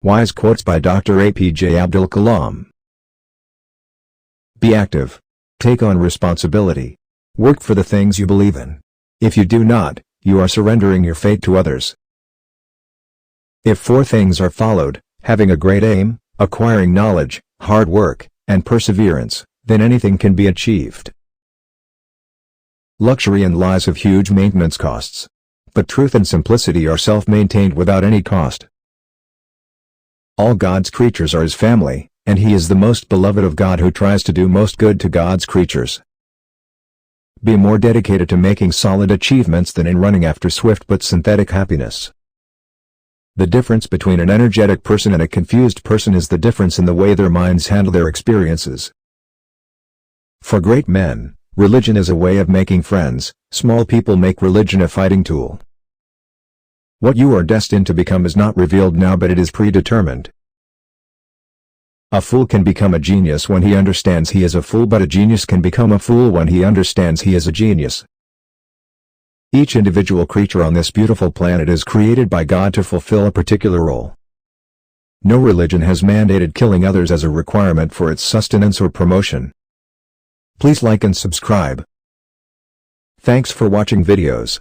Wise quotes by Dr. APJ Abdul Kalam. Be active. Take on responsibility. Work for the things you believe in. If you do not, you are surrendering your fate to others. If 4 things are followed, having a great aim, acquiring knowledge, hard work, and perseverance, then anything can be achieved. Luxury and lies have huge maintenance costs. But truth and simplicity are self-maintained without any cost. All God's creatures are His family, and He is the most beloved of God who tries to do most good to God's creatures. Be more dedicated to making solid achievements than in running after swift but synthetic happiness. The difference between an energetic person and a confused person is the difference in the way their minds handle their experiences. For great men, religion is a way of making friends. Small people make religion a fighting tool. What you are destined to become is not revealed now, but it is predetermined. A fool can become a genius when he understands he is a fool, but a genius can become a fool when he understands he is a genius. Each individual creature on this beautiful planet is created by God to fulfill a particular role. No religion has mandated killing others as a requirement for its sustenance or promotion. Please like and subscribe. Thanks for watching videos.